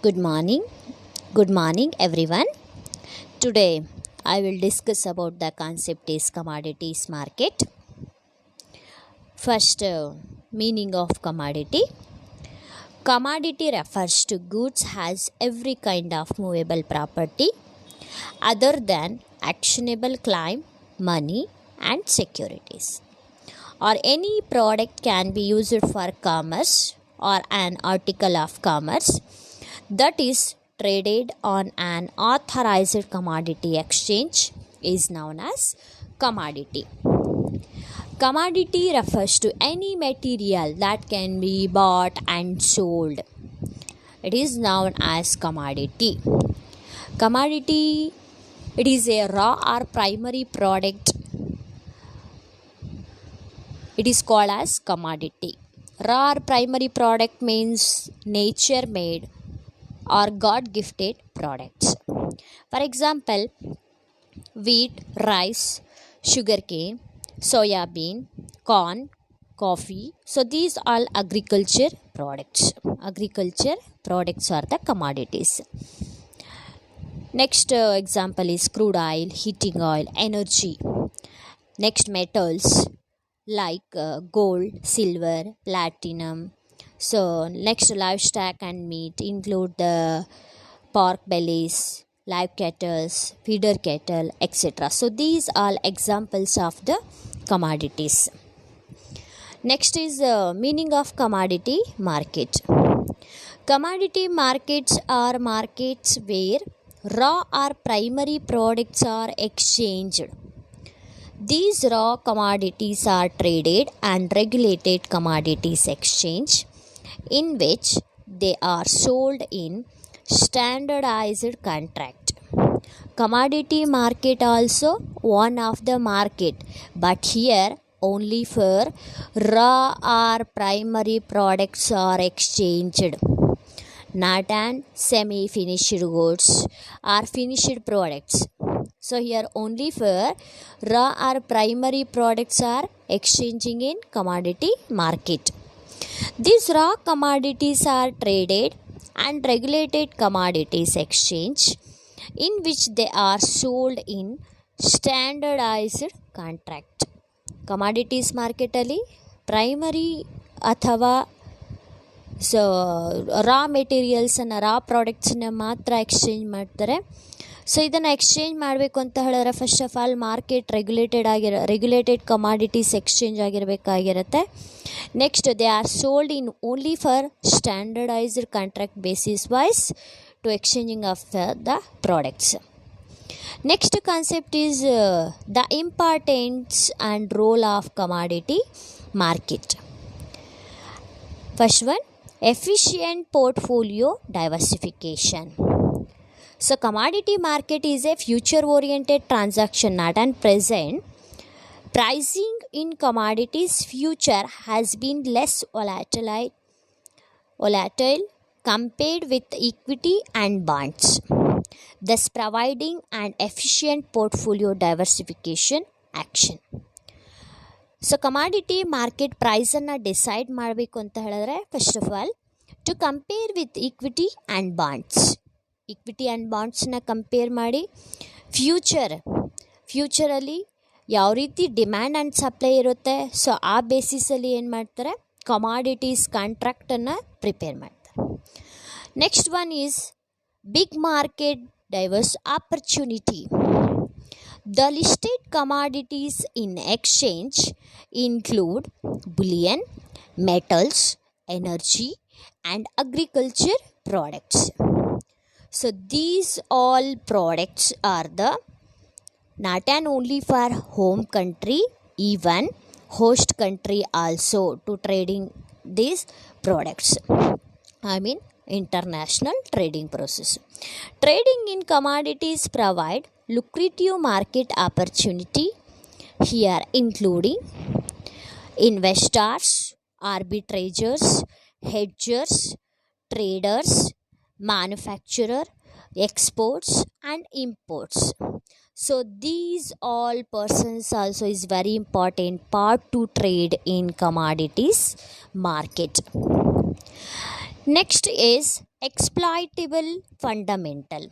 Good morning. Good morning, everyone. Today, I will discuss about the concept is commodities market. First, meaning of commodity. Commodity refers to goods has every kind of movable property other than actionable claim, money, and securities. Or any product can be used for commerce or an article of commerce that is traded on an authorized commodity exchange is known as commodity. Commodity refers to any material that can be bought and sold. It is known as commodity. Commodity, it is a raw or primary product. It is called as commodity. Raw or primary product means nature made or God gifted products. For example, wheat, rice, sugarcane, soya bean, corn, coffee. So these all agriculture products. Agriculture products are the commodities. Next example is crude oil, heating oil, energy. Next metals like gold, silver, platinum. So next livestock and meat include the pork bellies, live cattle, feeder cattle, etc. So these are examples of the commodities. Next is meaning of commodity market. Commodity markets are markets where raw or primary products are exchanged. These raw commodities are traded and regulated commodities exchange in which they are sold in standardized contract. Commodity market also one of the market, but here only for raw or primary products are exchanged, not an semi-finished goods or finished products. So here only for raw or primary products are exchanging in commodity market. These raw commodities are traded and regulated commodities exchange in which they are sold in standardized contract. Commodities market ಅಲ್ಲಿ primary ಅಥವಾ so raw ಮೆಟೀರಿಯಲ್ಸನ್ನು raw ಪ್ರಾಡಕ್ಟ್ಸನ್ನ ಮಾತ್ರ exchange ಮಾಡ್ತಾರೆ. So ಇದನ್ನು exchange ಮಾಡಬೇಕು ಅಂತ ಹೇಳಿದ್ರೆ first of all market regulated commodities exchange ಆಗಿರಬೇಕಾಗಿರುತ್ತೆ. Next they are sold in only for standardized contract basis wise to exchanging of the products. Next concept is the importance and role of commodity market. First one, efficient portfolio diversification. So commodity market is a future oriented transaction, not an present. Pricing in commodities future has been less volatile compared with equity and bonds, thus providing an efficient portfolio diversification action. So commodity market ಪ್ರೈಸನ್ನು decide ಮಾಡಬೇಕು ಅಂತ ಹೇಳಿದ್ರೆ first of all to compare with equity and bonds. Equity and ಬಾಂಡ್ಸನ್ನ compare ಮಾಡಿ ಫ್ಯೂಚರಲ್ಲಿ ಯಾವ ರೀತಿ demand and supply ಇರುತ್ತೆ, ಸೊ ಆ ಬೇಸಿಸಲ್ಲಿ ಏನು ಮಾಡ್ತಾರೆ, ಕಮಾಡಿಟೀಸ್ ಕಾಂಟ್ರಾಕ್ಟನ್ನು ಪ್ರಿಪೇರ್ ಮಾಡ್ತಾರೆ. Next one is big market diverse opportunity. The listed commodities in exchange include bullion, metals, energy, and agriculture products. So these all products are the not an only for home country, even host country also to trading these products. I mean international trading process. Trading in commodities provide lucrative market opportunity here including investors, arbitrageurs, hedgers, traders, manufacturer, exports and imports. So these all persons also is very important part to trade in commodities market. Next is exploitable fundamental.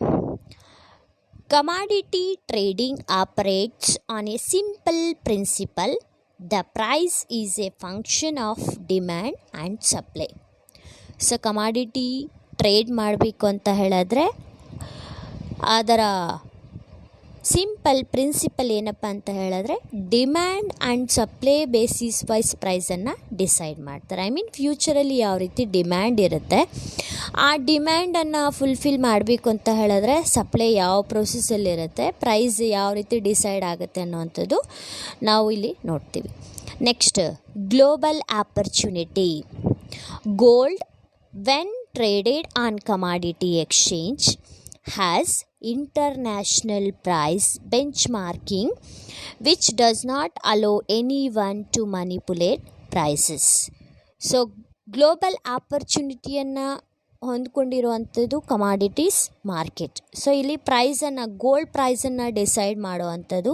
Commodity trading operates on a simple principle: the price is a function of demand and supply. So commodity trade ಮಾಡಬೇಕು ಅಂತ ಹೇಳಿದ್ರೆ ಅದರ simple principle ಏನಪ್ಪ ಅಂತ ಹೇಳಿದ್ರೆ demand and supply basis wise ಪ್ರೈಸನ್ನು decide ಮಾಡ್ತಾರೆ. ಫ್ಯೂಚರಲ್ಲಿ ಯಾವ ರೀತಿ ಡಿಮ್ಯಾಂಡ್ ಇರುತ್ತೆ, ಆ ಡಿಮ್ಯಾಂಡನ್ನು ಫುಲ್ಫಿಲ್ ಮಾಡಬೇಕು ಅಂತ ಹೇಳಿದ್ರೆ ಸಪ್ಲೈ ಯಾವ ಪ್ರೊಸೆಸಲ್ಲಿರುತ್ತೆ, ಪ್ರೈಸ್ ಯಾವ ರೀತಿ ಡಿಸೈಡ್ ಆಗುತ್ತೆ ಅನ್ನೋವಂಥದ್ದು ನಾವು ಇಲ್ಲಿ ನೋಡ್ತೀವಿ. Next, global opportunity. Gold when traded on commodity exchange has international price benchmarking which does not allow anyone to manipulate prices. So global ಆಪರ್ಚುನಿಟಿಯನ್ನು ಹೊಂದ್ಕೊಂಡಿರುವಂಥದ್ದು ಕಮಾಡಿಟೀಸ್ ಮಾರ್ಕೆಟ್. ಸೊ ಇಲ್ಲಿ ಪ್ರೈಸನ್ನು, ಗೋಲ್ಡ್ ಪ್ರೈಸನ್ನು ಡಿಸೈಡ್ ಮಾಡುವಂಥದ್ದು,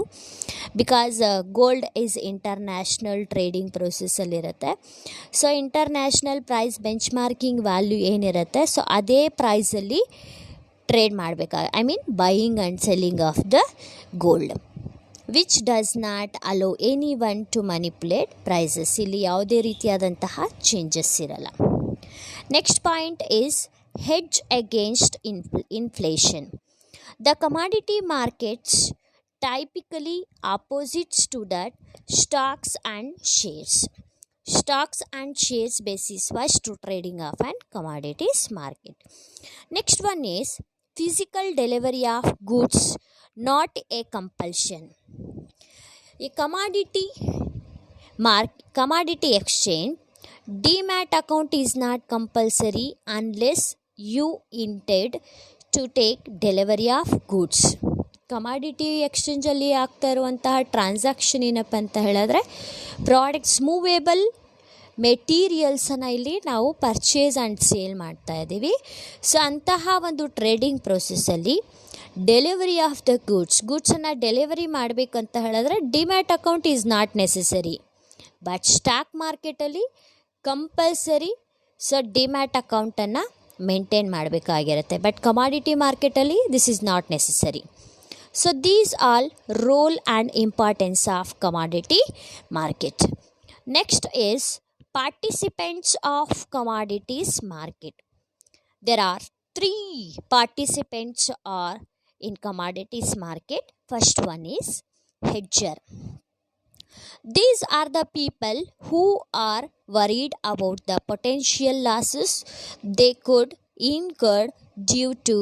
because gold is international trading ಪ್ರೊಸೆಸ್ಸಲ್ಲಿರುತ್ತೆ. So international price benchmarking value ಏನಿರುತ್ತೆ, so ಅದೇ ಪ್ರೈಸಲ್ಲಿ ಟ್ರೇಡ್ ಮಾಡಬೇಕಾಗ buying and selling of the gold which does not allow anyone to manipulate prices. ಇಲ್ಲಿ ಯಾವುದೇ ರೀತಿಯಾದಂತಹ ಚೇಂಜಸ್ ಇರಲ್ಲ. Next point is hedge against inflation. The commodity markets typically opposites to that stocks and shares. Stocks and shares basis was to trading of an commodities market. Next one is physical delivery of goods, not a compulsion. A commodity exchange Demat account is not compulsory unless you intend to take delivery of goods. Commodity ಎಕ್ಸ್ಚೇಂಜಲ್ಲಿ ಆಗ್ತಾ ಇರುವಂತಹ transaction ಏನಪ್ಪ ಅಂತ ಹೇಳಿದ್ರೆ products, movable ಮೆಟೀರಿಯಲ್ಸನ್ನು ಇಲ್ಲಿ ನಾವು purchase and sale ಮಾಡ್ತಾ ಇದ್ದೀವಿ. ಸೊ ಅಂತಹ ಒಂದು ಟ್ರೇಡಿಂಗ್ ಪ್ರೊಸೆಸ್ಸಲ್ಲಿ ಡೆಲಿವರಿ ಆಫ್ ದ ಗೂಡ್ಸನ್ನು ಡೆಲಿವರಿ ಮಾಡಬೇಕಂತ ಹೇಳಿದ್ರೆ demat account is not necessary. But stock ಮಾರ್ಕೆಟಲ್ಲಿ ಕಂಪಲ್ಸರಿ ಸೊ ಡಿಮ್ಯಾಟ್ ಅಕೌಂಟನ್ನು ಮೇಂಟೈನ್ ಮಾಡಬೇಕಾಗಿರುತ್ತೆ. ಬಟ್ ಕಮಾಡಿಟಿ ಮಾರ್ಕೆಟಲ್ಲಿ this is not necessary. So these all role and importance of commodity market. Next is participants of commodities market. There are 3 participants are in commodities market. First one is hedger. These are the people who are worried about the potential losses they could incur due to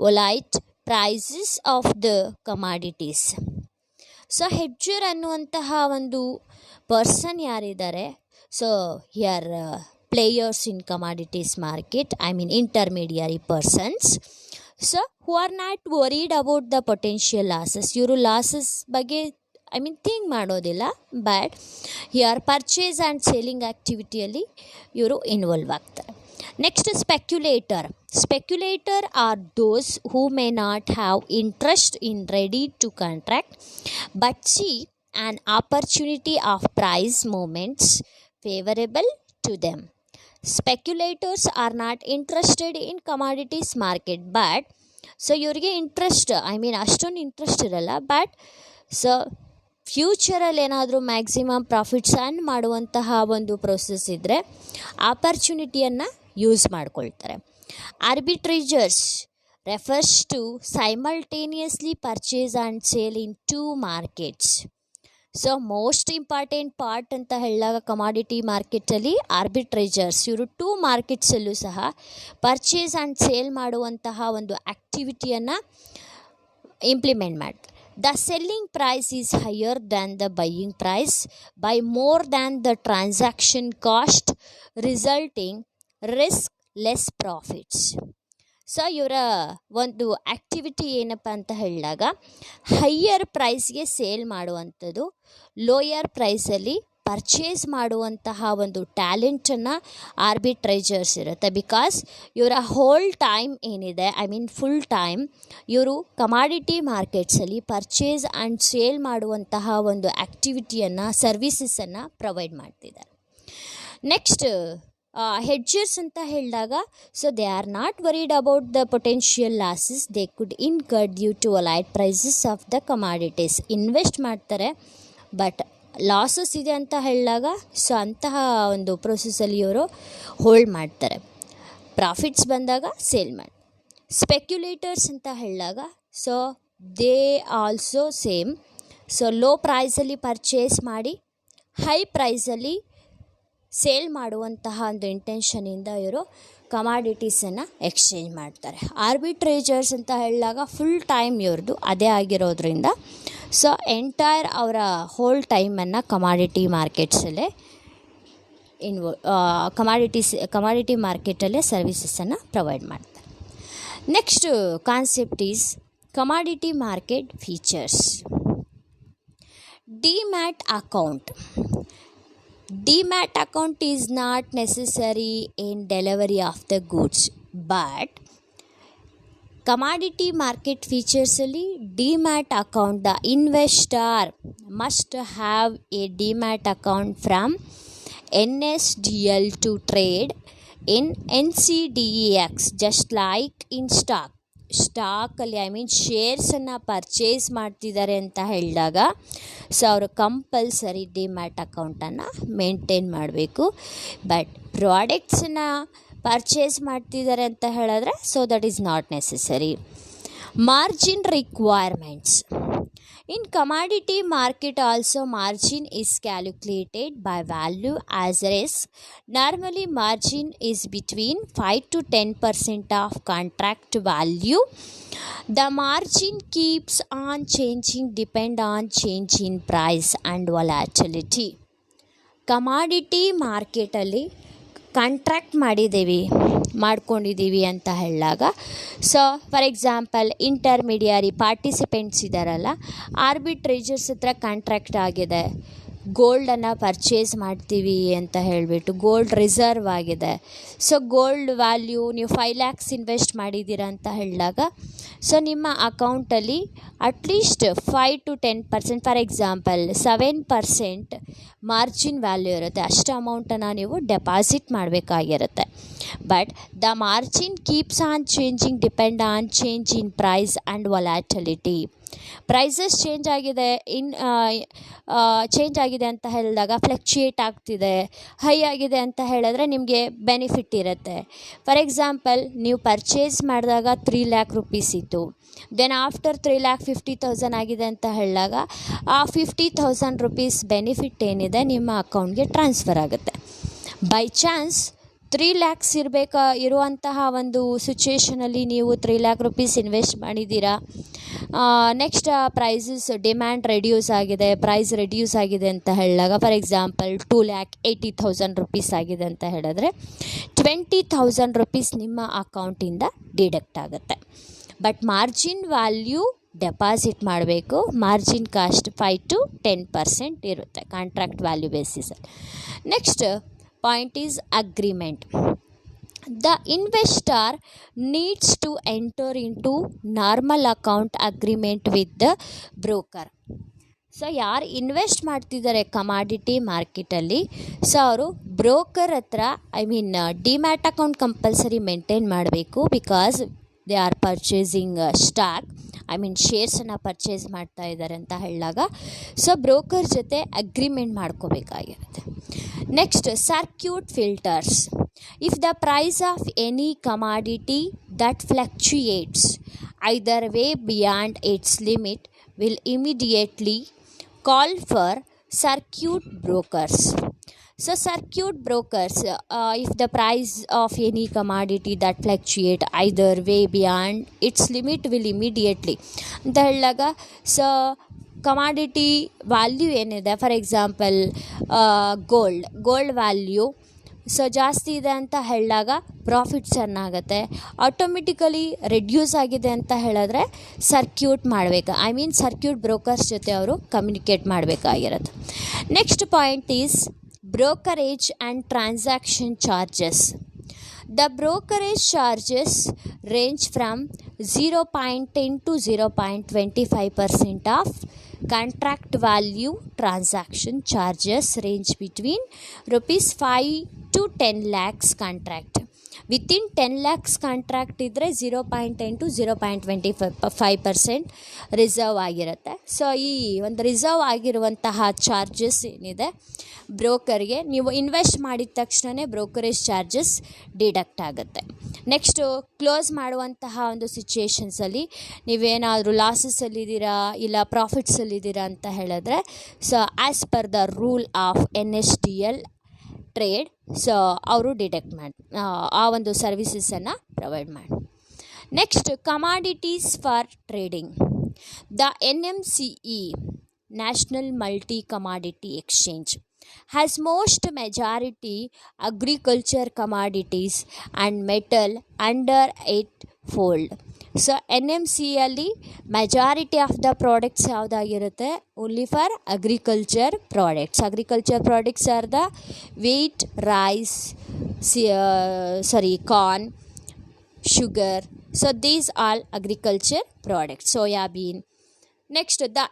volatile prices of the commodities. So hedger ಅನ್ನುವಂತಹ ಒಂದು person ಯಾರಿದ್ದಾರೆ, so here players in commodities market, intermediary persons. So who are not worried about the potential losses. ಇವರು losses ಬಗ್ಗೆ think ಮಾಡೋದಿಲ್ಲ. But here purchase and selling ಆ್ಯಕ್ಟಿವಿಟಿಯಲ್ಲಿ ಇವರು involve ಆಗ್ತಾರೆ. Next, speculator are those who may not have interest in ready to contract but see an opportunity of price moments favourable to them. Speculators are not interested in commodities market, but so ಇವರಿಗೆ interest ಅಷ್ಟೊಂದು interest ಇರಲ್ಲ. But so ಫ್ಯೂಚರಲ್ಲಿ ಏನಾದರೂ maximum profits earn ಮಾಡುವಂತಹ ಒಂದು process ಇದ್ದರೆ ಆಪರ್ಚುನಿಟಿಯನ್ನು use ಮಾಡ್ಕೊಳ್ತಾರೆ. Arbitragers refers to simultaneously purchase and sale in 2 markets. So most important part ಅಂತ ಹೇಳಿದಾಗ ಕಮಾಡಿಟಿ ಮಾರ್ಕೆಟಲ್ಲಿ ಆರ್ಬಿಟ್ರೇಜರ್ಸ್ ಇವರು 2 marketsಲ್ಲೂ ಸಹ ಪರ್ಚೇಸ್ ಆ್ಯಂಡ್ ಸೇಲ್ ಮಾಡುವಂತಹ ಒಂದು ಆ್ಯಕ್ಟಿವಿಟಿಯನ್ನು ಇಂಪ್ಲಿಮೆಂಟ್ ಮಾಡ್ತಾರೆ. The selling price is higher than the buying price by more than the transaction cost, resulting risk less profits. So ಇವರ ಒಂದು ಆ್ಯಕ್ಟಿವಿಟಿ ಏನಪ್ಪ ಅಂತ ಹೇಳಿದಾಗ ಹೈಯರ್ ಪ್ರೈಸ್ಗೆ ಸೇಲ್ ಮಾಡುವಂಥದ್ದು, ಲೋಯರ್ ಪ್ರೈಸಲ್ಲಿ ಪರ್ಚೇಸ್ ಮಾಡುವಂತಹ ಒಂದು ಟ್ಯಾಲೆಂಟನ್ನು ಆರ್ಬಿಟ್ರೇಜರ್ಸ್ ಇರುತ್ತೆ. ಬಿಕಾಸ್ ಇವರ ಹೋಲ್ ಟೈಮ್ ಏನಿದೆ, ಫುಲ್ ಟೈಮ್ ಇವರು ಕಮಾಡಿಟಿ ಮಾರ್ಕೆಟ್ಸಲ್ಲಿ ಪರ್ಚೇಸ್ ಆ್ಯಂಡ್ ಸೇಲ್ ಮಾಡುವಂತಹ ಒಂದು ಆ್ಯಕ್ಟಿವಿಟಿಯನ್ನು, ಸರ್ವಿಸಸನ್ನು ಪ್ರೊವೈಡ್ ಮಾಡ್ತಿದ್ದಾರೆ. ನೆಕ್ಸ್ಟ್ ಹೆಡ್ಜರ್ಸ್ ಅಂತ ಹೇಳಿದಾಗ so they are not worried about the potential losses they could incur due to allied prices of the commodities. Invest ಮಾಡ್ತಾರೆ but losses ಇದೆ ಅಂತ ಹೇಳಿದಾಗ ಸೊ ಅಂತಹ ಒಂದು ಪ್ರೊಸೆಸಲ್ಲಿ ಇವರು ಹೋಲ್ಡ್ ಮಾಡ್ತಾರೆ. ಪ್ರಾಫಿಟ್ಸ್ ಬಂದಾಗ ಸೇಲ್ ಮಾಡಿ. ಸ್ಪೆಕ್ಯುಲೇಟರ್ಸ್ ಅಂತ ಹೇಳಿದಾಗ so they also same. So low ಪ್ರೈಸಲ್ಲಿ ಪರ್ಚೇಸ್ ಮಾಡಿ ಹೈ ಪ್ರೈಸಲ್ಲಿ ಸೇಲ್ ಮಾಡುವಂತಹ ಒಂದು ಇಂಟೆನ್ಷನಿಂದ ಇವರು ಕಮಾಡಿಟೀಸನ್ನು ಎಕ್ಸ್ಚೇಂಜ್ ಮಾಡ್ತಾರೆ. ಆರ್ಬಿಟ್ರೇಜರ್ಸ್ ಅಂತ ಹೇಳಿದಾಗ ಫುಲ್ ಟೈಮ್ ಇವ್ರದ್ದು ಅದೇ ಆಗಿರೋದ್ರಿಂದ ಸೊ ಎಂಟೈರ್ ಅವರ ಹೋಲ್ ಟೈಮನ್ನು ಕಮಾಡಿಟಿ ಮಾರ್ಕೆಟ್ಸಲ್ಲೇ ಕಮಾಡಿಟಿ ಮಾರ್ಕೆಟಲ್ಲೇ ಸರ್ವಿಸಸನ್ನು ಪ್ರೊವೈಡ್ ಮಾಡ್ತಾರೆ. Next concept is commodity market features. Demat account. Demat account is not necessary in delivery of the goods, but commodity market features ಅಲ್ಲಿ Demat account, the investor must have a Demat account from NSDL to trade in NCDEX, just like in ಸ್ಟಾಕಲ್ಲಿ ಶೇರ್ಸನ್ನು purchase ಮಾಡ್ತಿದ್ದಾರೆ ಅಂತ ಹೇಳಿದಾಗ so ಅವರು compulsory demat ಅಕೌಂಟನ್ನು maintain ಮಾಡಬೇಕು. But ಪ್ರಾಡಕ್ಟ್ಸನ್ನು ಪರ್ಚೇಸ್ ಮಾಡ್ತಿದ್ದಾರೆ ಅಂತ ಹೇಳಿದ್ರೆ so that is not necessary. Margin requirements. In commodity market also margin is calculated by value as risk. Normally margin is between 5 to 10% of contract value. The margin keeps on changing depend on change in price and volatility. Commodity ಮಾರ್ಕೆಟಲ್ಲಿ contract ಮಾಡ್ಕೊಂಡಿದ್ದೀವಿ ಅಂತ ಹೇಳಿದಾಗ so for example intermediary participants ಇದ್ದಾರಲ್ಲ, ಆರ್ಬಿಟ್ರೇಜರ್ಸ್ ಹತ್ರ contract ಆಗಿದೆ, ಗೋಲ್ಡನ್ನು purchase ಮಾಡ್ತೀವಿ ಅಂತ ಹೇಳಿಬಿಟ್ಟು ಗೋಲ್ಡ್ ರಿಸರ್ವ್ ಆಗಿದೆ. ಸೊ ಗೋಲ್ಡ್ ವ್ಯಾಲ್ಯೂ ನೀವು 5 lakhs ಇನ್ವೆಸ್ಟ್ ಮಾಡಿದ್ದೀರಾ ಅಂತ ಹೇಳಿದಾಗ ಸೊ ನಿಮ್ಮ ಅಕೌಂಟಲ್ಲಿ at least 5 to 10%, for example 7% margin value ಇರುತ್ತೆ. ಅಷ್ಟು ಅಮೌಂಟನ್ನು ನೀವು ಡೆಪಾಸಿಟ್ ಮಾಡಬೇಕಾಗಿರುತ್ತೆ. But the margin keeps on changing depend on change in price and volatility. Prices change ಆಗಿದೆ ಅಂತ ಹೇಳಿದಾಗ ಫ್ಲಕ್ಚುಯೇಟ್ ಆಗ್ತಿದೆ, ಹೈ ಆಗಿದೆ ಅಂತ ಹೇಳಿದ್ರೆ ನಿಮಗೆ ಬೆನಿಫಿಟ್ ಇರುತ್ತೆ. ಫಾರ್ ಎಕ್ಸಾಂಪಲ್ ನೀವು ಪರ್ಚೇಸ್ ಮಾಡಿದಾಗ 3 lakh rupees ಇತ್ತು, ದೆನ್ ಆಫ್ಟರ್ 3,50,000 ಆಗಿದೆ ಅಂತ ಹೇಳಿದಾಗ ಆ 50,000 rupees ಬೆನಿಫಿಟ್ ಏನಿದೆ ನಿಮ್ಮ ಅಕೌಂಟ್ಗೆ ಟ್ರಾನ್ಸ್ಫರ್ ಆಗುತ್ತೆ. ಬೈ ಚಾನ್ಸ್ 3 lakhs ಇರುವಂತಹ ಒಂದು ಸಿಚುವೇಷನಲ್ಲಿ ನೀವು 3 lakh rupees ಇನ್ವೆಸ್ಟ್ ಮಾಡಿದ್ದೀರಾ, next prices demand price reduce ಆಗಿದೆ ಅಂತ ಹೇಳಿದಾಗ ಫಾರ್ ಎಕ್ಸಾಂಪಲ್ 2,80,000 rupees ಆಗಿದೆ ಅಂತ ಹೇಳಿದ್ರೆ 20,000 rupees ನಿಮ್ಮ ಅಕೌಂಟಿಂದ ಡಿಡಕ್ಟ್ ಆಗುತ್ತೆ. ಬಟ್ ಮಾರ್ಜಿನ್ ವ್ಯಾಲ್ಯೂ ಡೆಪಾಸಿಟ್ ಮಾಡಬೇಕು. ಮಾರ್ಜಿನ್ ಕಾಸ್ಟ್ 5 to 10% ಇರುತ್ತೆ ಕಾಂಟ್ರಾಕ್ಟ್ ವ್ಯಾಲ್ಯೂ ಬೇಸಿಸಲ್ಲಿ. Next point is agreement. The investor needs to enter into normal account agreement with the broker. So ಯಾರು ಇನ್ವೆಸ್ಟ್ ಮಾಡ್ತಿದ್ದಾರೆ ಕಮಾಡಿಟಿ ಮಾರ್ಕೆಟಲ್ಲಿ ಸೊ ಅವರು ಬ್ರೋಕರ್ ಹತ್ರ demat account compulsory maintain ಮಾಡಬೇಕು. Because they are purchasing stock ಶೇರ್ಸನ್ನು purchase ಮಾಡ್ತಾ ಇದ್ದಾರೆ ಅಂತ ಹೇಳಿದಾಗ ಸೊ ಬ್ರೋಕರ್ ಜೊತೆ ಅಗ್ರಿಮೆಂಟ್ ಮಾಡ್ಕೋಬೇಕಾಗಿರುತ್ತೆ. Next circuit filters. If the price of any commodity that fluctuates either way beyond its limit will immediately call for circuit brokers. So circuit brokers, if the price of any commodity that fluctuate either way beyond its limit will immediately ಅಂತ ಹೇಳಿದಾಗ so commodity value ಏನಿದೆ for example gold value so ಜಾಸ್ತಿ ಇದೆ ಅಂತ ಹೇಳಿದಾಗ profit ಚೆನ್ನಾಗುತ್ತೆ. Automatically reduce ಆಗಿದೆ ಅಂತ ಹೇಳಿದ್ರೆ ಸರ್ಕ್ಯೂಟ್ ಮಾಡಬೇಕು, ಸರ್ಕ್ಯೂಟ್ ಬ್ರೋಕರ್ಸ್ ಜೊತೆ ಅವರು ಕಮ್ಯುನಿಕೇಟ್ ಮಾಡಬೇಕಾಗಿರುತ್ತೆ. Next point is brokerage and transaction charges. The brokerage charges range from 0.10 to 0.25% of Contract value transaction charges range between rupees 5 to 10 lakhs contract. Within 10 lakhs contract ಇದ್ದರೆ 0.10 to 0.25% reserve ಆಗಿರುತ್ತೆ. So ಈ ಒಂದು reserve ಆಗಿರುವಂತಹ charges ಏನಿದೆ ಬ್ರೋಕರ್ಗೆ, ನೀವು invest ಮಾಡಿದ ತಕ್ಷಣವೇ brokerage charges deduct ಆಗುತ್ತೆ. ನೆಕ್ಸ್ಟು ಕ್ಲೋಸ್ ಮಾಡುವಂತಹ ಒಂದು ಸಿಚುಯೇಷನ್ಸಲ್ಲಿ ನೀವೇನಾದರೂ ಲಾಸಸ್ಸಲ್ಲಿದ್ದೀರಾ ಇಲ್ಲ ಪ್ರಾಫಿಟ್ಸಲ್ಲಿದ್ದೀರಾ ಅಂತ ಹೇಳಿದ್ರೆ, so as per the rule of NSDL trade, so ಅವರು ಡಿಟೆಕ್ಟ್ ಮಾಡಿ ಆ ಒಂದು ಸರ್ವಿಸಸನ್ನು ಪ್ರೊವೈಡ್ ಮಾಡಿ. Next, commodities for trading. The NMCE national multi commodity exchange has most majority agriculture commodities and metal under its fold. So NMCEಯಲ್ಲಿ majority of the products ಯಾವುದಾಗಿರುತ್ತೆ, only for agriculture products are the wheat, rice, corn, sugar. So these all agriculture products, soya bean. Next, the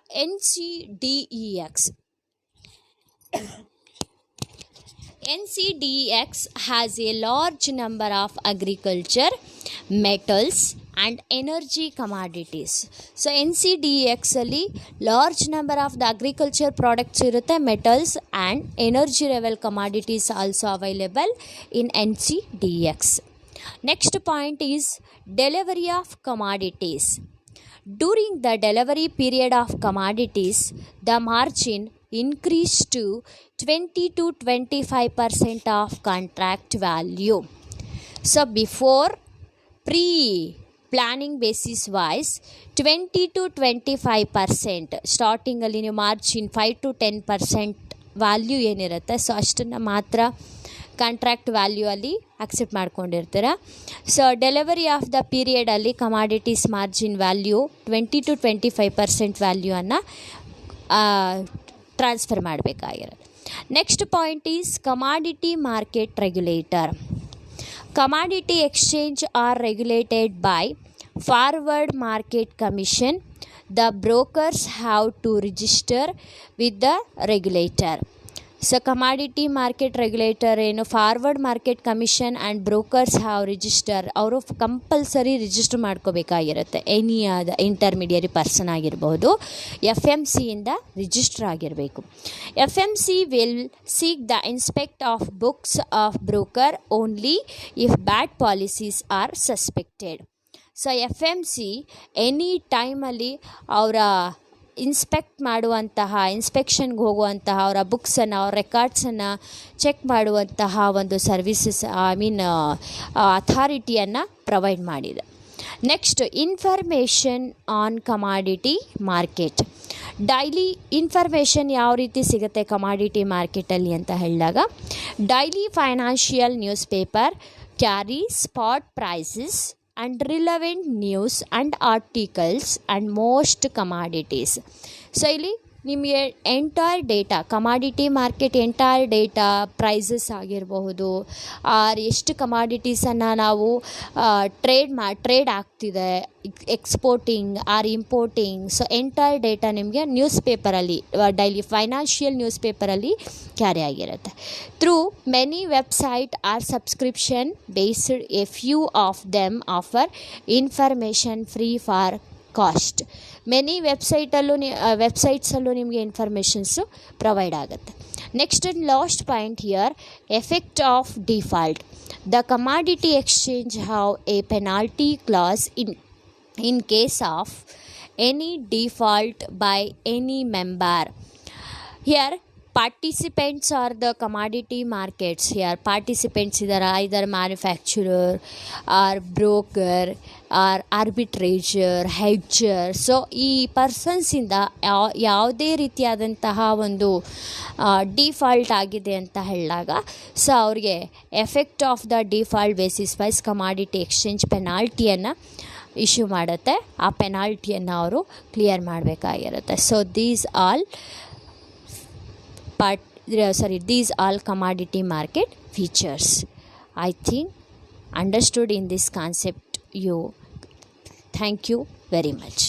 NCDEX has a large number of agriculture, metals and energy commodities. So NCDEX ಅಲ್ಲಿ large number of the agriculture products ಇರುತ್ತೆ, metals and energy level commodities also available in NCDEX. Next point is delivery of commodities. During the delivery period of commodities, the margin increased to 20 to 25% of contract value. So before planning basis wise 20 to 25% ಸ್ಟಾರ್ಟಿಂಗಲ್ಲಿ ನೀವು margin 5 to 10% value ಏನಿರುತ್ತೆ, so ಅಷ್ಟನ್ನು ಮಾತ್ರ contract value ಅಲ್ಲಿ accept ಮಾಡ್ಕೊಂಡಿರ್ತೀರ. So delivery of the ಪೀರಿಯಡಲ್ಲಿ commodities margin value 20 to 25% ವ್ಯಾಲ್ಯೂವನ್ನು transfer ಮಾಡಬೇಕಾಗಿರುತ್ತೆ. Next point is commodity market regulator. Commodity exchange are regulated by Forward Market Commission. The brokers have to register with the regulator. So commodity market regulator ಏನು forward market commission and brokers have register, ಅವರು compulsory register ಮಾಡ್ಕೋಬೇಕಾಗಿರುತ್ತೆ. Any intermediary person ಆಗಿರಬಹುದು, FMCಯಿಂದ register ಆಗಿರಬೇಕು. FMC will seek the inspect of books of broker only if bad policies are suspected. So FMC any ಟೈಮಲ್ಲಿ ಅವರ ಇನ್ಸ್ಪೆಕ್ಷನ್ಗೆ ಹೋಗುವಂತಹ ಅವರ ಬುಕ್ಸನ್ನು, ಅವರ ರೆಕಾರ್ಡ್ಸನ್ನು ಚೆಕ್ ಮಾಡುವಂತಹ ಒಂದು ಸರ್ವಿಸಸ್ ಅಥಾರಿಟಿಯನ್ನು ಪ್ರೊವೈಡ್ ಮಾಡಿದೆ. Next, information on commodity market. Daily information ಯಾವ ರೀತಿ ಸಿಗುತ್ತೆ ಕಮಾಡಿಟಿ ಮಾರ್ಕೆಟಲ್ಲಿ ಅಂತ ಹೇಳಿದಾಗ, daily financial newspaper carry spot prices and relevant news and articles and most commodities. So ಇಲ್ಲಿ ನಿಮಗೆ entire data, commodity market entire data, prices ಆಗಿರಬಹುದು, or ಎಷ್ಟು ಕಮಾಡಿಟೀಸನ್ನು ನಾವು ಟ್ರೇಡ್ ಆಗ್ತಿದೆ, exporting or importing, so entire data ನಿಮಗೆ news ಪೇಪರಲ್ಲಿ, daily financial news ಪೇಪರಲ್ಲಿ ಕ್ಯಾರಿ ಆಗಿರುತ್ತೆ. Through many website are subscription based, a few of them offer information free for cost. Many ವೆಬ್ಸೈಟ್ಸಲ್ಲೂ ನಿಮಗೆ ಇನ್ಫಾರ್ಮೇಷನ್ಸು ಪ್ರೊವೈಡ್ ಆಗುತ್ತೆ. Next and last point here, effect of default. The commodity exchange have a penalty clause in case of any default by any member. Here participants are the commodity markets. Here participants are either manufacturer or broker or arbitrator, hedger. So ಈ ಪರ್ಸನ್ಸಿಂದ ಯಾವುದೇ ರೀತಿಯಾದಂತಹ ಒಂದು default ಆಗಿದೆ ಅಂತ ಹೇಳಿದಾಗ, so ಅವ್ರಿಗೆ effect of the default basis wise commodity exchange ಪೆನಾಲ್ಟಿಯನ್ನು issue ಮಾಡುತ್ತೆ. ಆ ಪೆನಾಲ್ಟಿಯನ್ನು ಅವರು ಕ್ಲಿಯರ್ ಮಾಡಬೇಕಾಗಿರುತ್ತೆ. So these all commodity market features. I think understood in this concept you. Thank you very much.